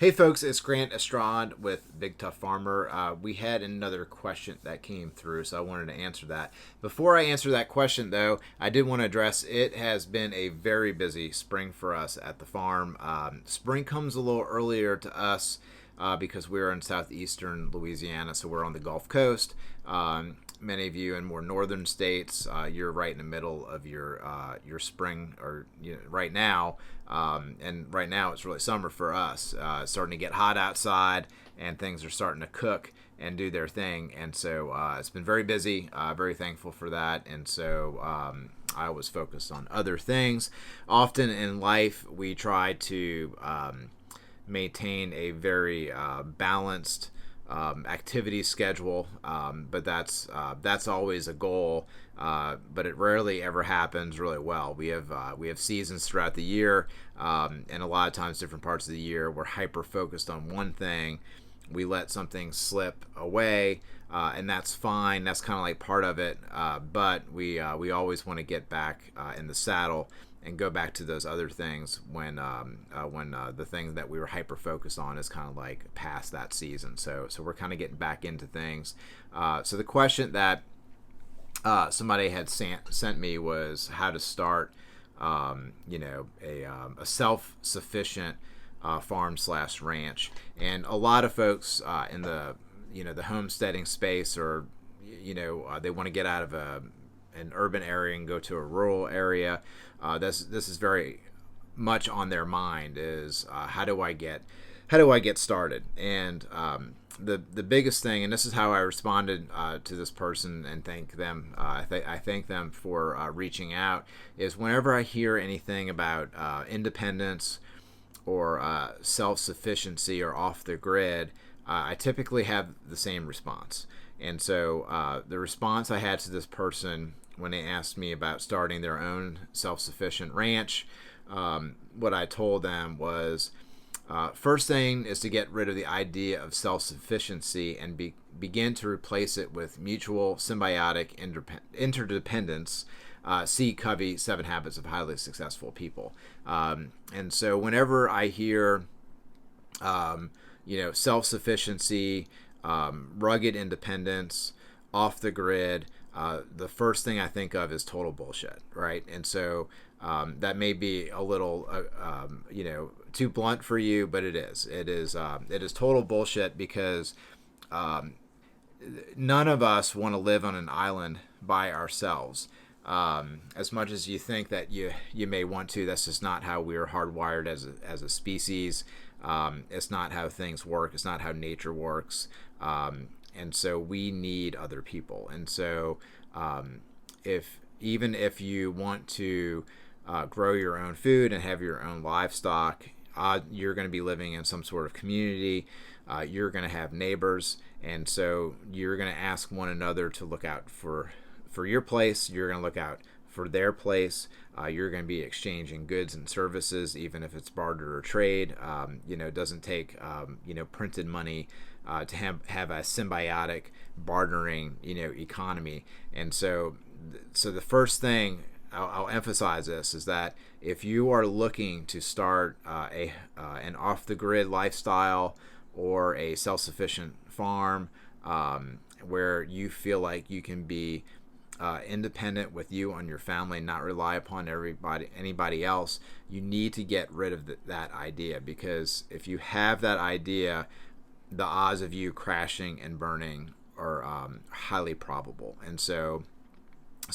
Hey folks, it's Grant Estrad with Big Tough Farmer. We had another question that came through, so I wanted to answer that. Before I answer that question, though, I did want to address it has been a very busy spring for us at the farm. Spring comes a little earlier to us because we're in southeastern Louisiana, so we're on the Gulf Coast. Many of you in more northern states, you're right in the middle of your spring, or right now. And right now it's really summer for us. It's starting to get hot outside, and things are starting to cook and do their thing. And so it's been very busy. Very thankful for that. And so I was focused on other things. Often in life, we try to maintain a very balanced activity schedule, but that's always a goal, but it rarely ever happens really well. We have seasons throughout the year, and a lot of times different parts of the year we're hyper focused on one thing. We let something slip away, and that's fine. That's kind of like part of it, but we always want to get back in the saddle and go back to those other things when the thing that we were hyper focused on is kind of like past that season. So we're kind of getting back into things. So the question that somebody had sent me was how to start, a self-sufficient farm/ranch. And a lot of folks in the the homesteading space, or they want to get out of an urban area and go to a rural area. This is very much on their mind, is how do I get started? And the biggest thing, and this is how I responded to this person, and thank them. I thank them for reaching out. Is whenever I hear anything about independence or self-sufficiency or off the grid, I typically have the same response. And so the response I had to this person when they asked me about starting their own self-sufficient ranch, what I told them was, first thing is to get rid of the idea of self-sufficiency and begin to replace it with mutual symbiotic interdependence. See Covey, 7 Habits of Highly Successful People. And so whenever I hear, self-sufficiency, rugged independence, off the grid, the first thing I think of is total bullshit, right? And so that may be a little, too blunt for you, but it is. It is total bullshit, because none of us want to live on an island by ourselves. As much as you think that you may want to, that's just not how we're hardwired as a species. It's not how things work. It's not how nature works. And so we need other people. And so even if you want to grow your own food and have your own livestock, you're going to be living in some sort of community. You're going to have neighbors. And so you're going to ask one another to look out for your place. You're going to look out for their place. You're going to be exchanging goods and services, even if it's barter or trade. It doesn't take printed money to have a symbiotic bartering economy. And so the first thing I'll emphasize this is that if you are looking to start an off the grid lifestyle or a self-sufficient farm, where you feel like you can be independent with you and your family, not rely upon anybody else, you need to get rid of that idea, because if you have that idea, the odds of you crashing and burning are highly probable. And so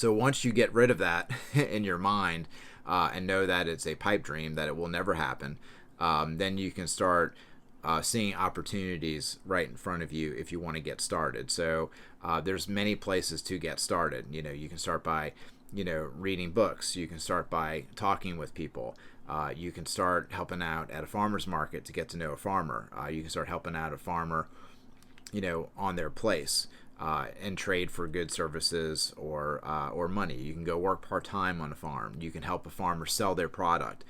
once you get rid of that in your mind, and know that it's a pipe dream, that it will never happen, then you can start seeing opportunities right in front of you if you want to get started. So there's many places to get started. You can start by reading books. You can start by talking with people. You can start helping out at a farmer's market to get to know a farmer. You can start helping out a farmer on their place, and trade for goods, services, or money. You can go work part-time on a farm. You can help a farmer sell their product.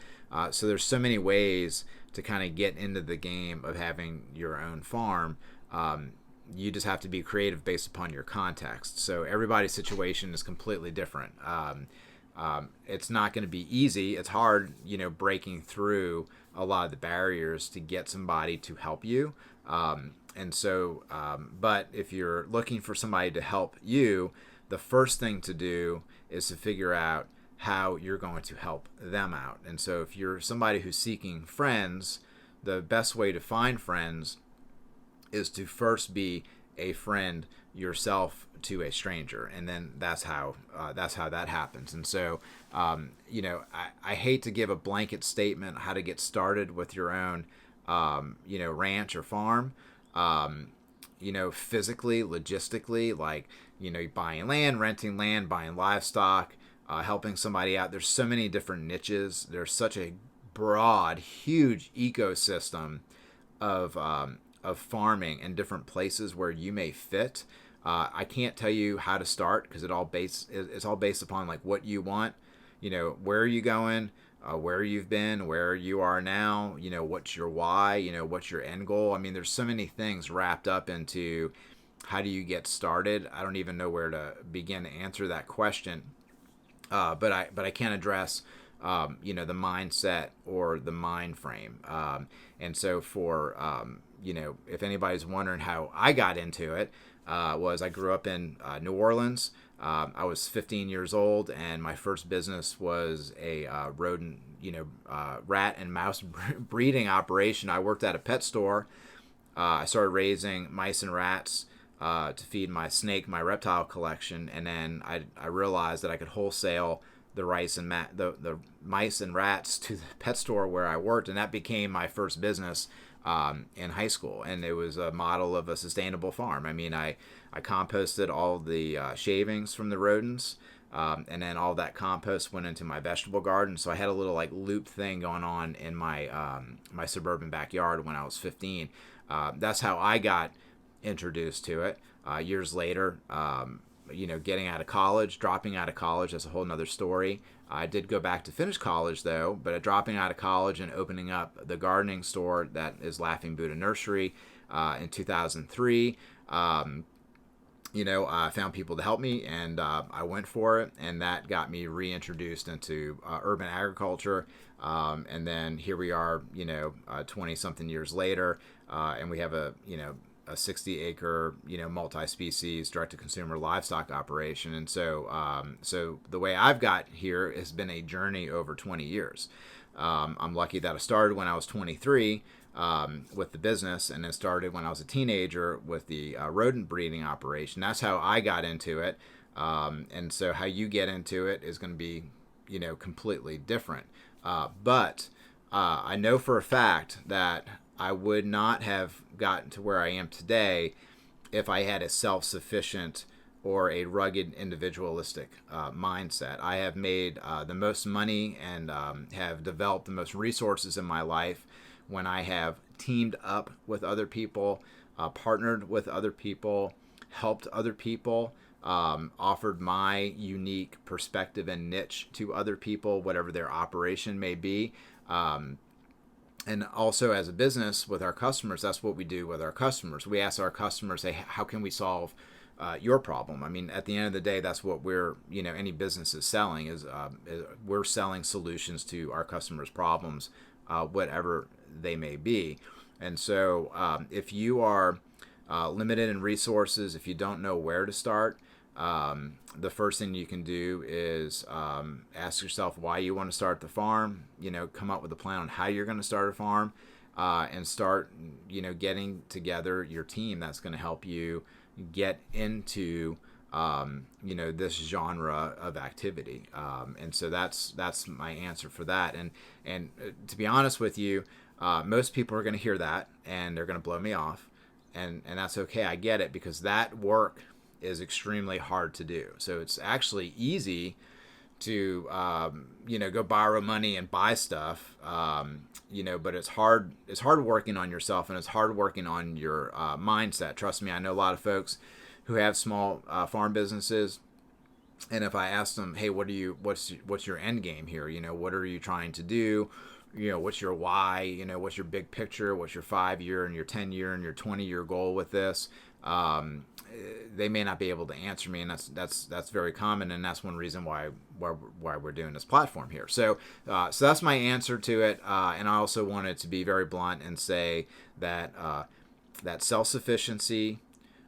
So there's so many ways to kind of get into the game of having your own farm. You just have to be creative based upon your context. So everybody's situation is completely different. it's not going to be easy. It's hard, breaking through a lot of the barriers to get somebody to help you. But if you're looking for somebody to help you, the first thing to do is to figure out how you're going to help them out. And so if you're somebody who's seeking friends, the best way to find friends is to first be a friend yourself to a stranger, and then that's how that happens. And so, I hate to give a blanket statement how to get started with your own, ranch or farm. Physically, logistically, like, buying land, renting land, buying livestock, helping somebody out. There's so many different niches. There's such a broad, huge ecosystem of farming and different places where you may fit. I can't tell you how to start because it's all based upon like what you want, where are you going, where you've been, where you are now, what's your why, what's your end goal. I mean, there's so many things wrapped up into how do you get started. I don't even know where to begin to answer that question. But I can address, the mindset or the mind frame. And so for, if anybody's wondering how I got into it, was I grew up in New Orleans. I was 15 years old, and my first business was a rodent, rat and mouse breeding operation. I worked at a pet store. I started raising mice and rats to feed my reptile collection, and then I realized that I could wholesale the the mice and rats to the pet store where I worked, and that became my first business in high school. And it was a model of a sustainable farm. I mean, I composted all the shavings from the rodents, and then all that compost went into my vegetable garden. So I had a little like loop thing going on in my my suburban backyard when I was 15. That's how I got introduced to it. Years later, getting out of college, dropping out of college, that's a whole nother story. I did go back to finish college though, but dropping out of college and opening up the gardening store that is Laughing Buddha Nursery in 2003, I found people to help me, and I went for it, and that got me reintroduced into urban agriculture. And then here we are, 20 something years later, and we have a 60-acre, multi-species direct-to-consumer livestock operation. And so the way I've got here has been a journey over 20 years. I'm lucky that I started when I was 23 with the business, and then started when I was a teenager with the rodent breeding operation. That's how I got into it. And so how you get into it is going to be, completely different. But I know for a fact that I would not have gotten to where I am today if I had a self-sufficient or a rugged individualistic mindset. I have made the most money and have developed the most resources in my life when I have teamed up with other people, partnered with other people, helped other people, offered my unique perspective and niche to other people, whatever their operation may be. And also as a business with our customers, that's what we do with our customers. We ask our customers, hey, how can we solve your problem? I mean, at the end of the day, that's what any business is selling is we're selling solutions to our customers' problems, whatever they may be. And so if you are limited in resources, if you don't know where to start, the first thing you can do is ask yourself why you want to start the farm, come up with a plan on how you're going to start a farm, and start, getting together your team that's going to help you get into, this genre of activity. And so that's my answer for that. And to be honest with you, most people are going to hear that and they're going to blow me off, and that's okay. I get it, because that work is extremely hard to do. So it's actually easy to, go borrow money and buy stuff, but it's hard working on yourself, and it's hard working on your mindset. Trust me, I know a lot of folks who have small farm businesses, and if I ask them, hey, what's your end game here? What are you trying to do? what's your why, what's your big picture, what's your 5-year and your 10-year and your 20-year goal with this. They may not be able to answer me, and that's very common, and that's one reason why we're doing this platform here. So that's my answer to it, and I also wanted to be very blunt and say that that self-sufficiency,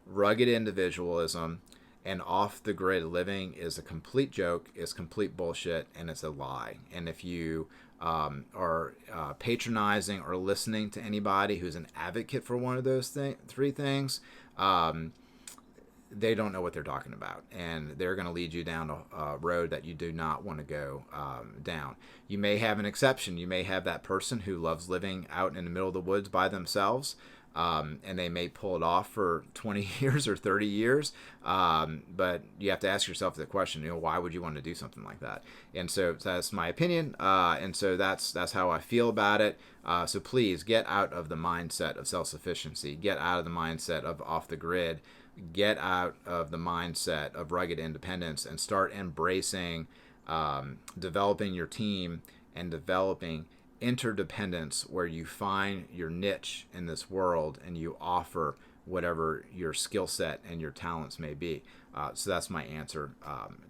rugged individualism, and off-the-grid living is a complete joke, is complete bullshit, and it's a lie. And if you are patronizing or listening to anybody who's an advocate for one of those three things, they don't know what they're talking about, and they're going to lead you down a road that you do not want to go down. You may have an exception. You may have that person who loves living out in the middle of the woods by themselves, and they may pull it off for 20 years or 30 years, but you have to ask yourself the question, why would you want to do something like that? And so that's my opinion, and so that's how I feel about it. So please get out of the mindset of self-sufficiency, get out of the mindset of off the grid, get out of the mindset of rugged independence, and start embracing developing your team and developing interdependence, where you find your niche in this world and you offer whatever your skill set and your talents may be. So that's my answer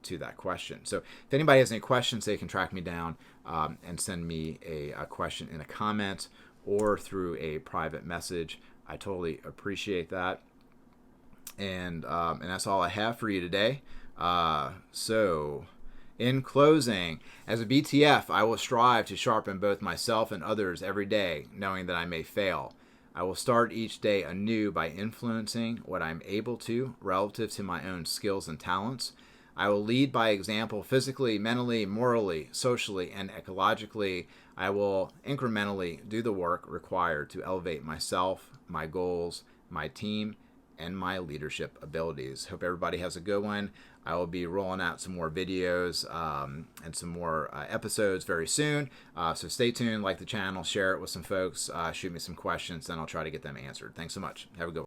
to that question. So if anybody has any questions, they can track me down and send me a question in a comment or through a private message. I totally appreciate that. And that's all I have for you today. So in closing, as a BTF, I will strive to sharpen both myself and others every day, knowing that I may fail. I will start each day anew by influencing what I'm able to relative to my own skills and talents. I will lead by example physically, mentally, morally, socially, and ecologically. I will incrementally do the work required to elevate myself, my goals, my team, and my leadership abilities. Hope everybody has a good one. I will be rolling out some more videos and some more episodes very soon. So stay tuned, like the channel, share it with some folks, shoot me some questions, and I'll try to get them answered. Thanks so much. Have a good one.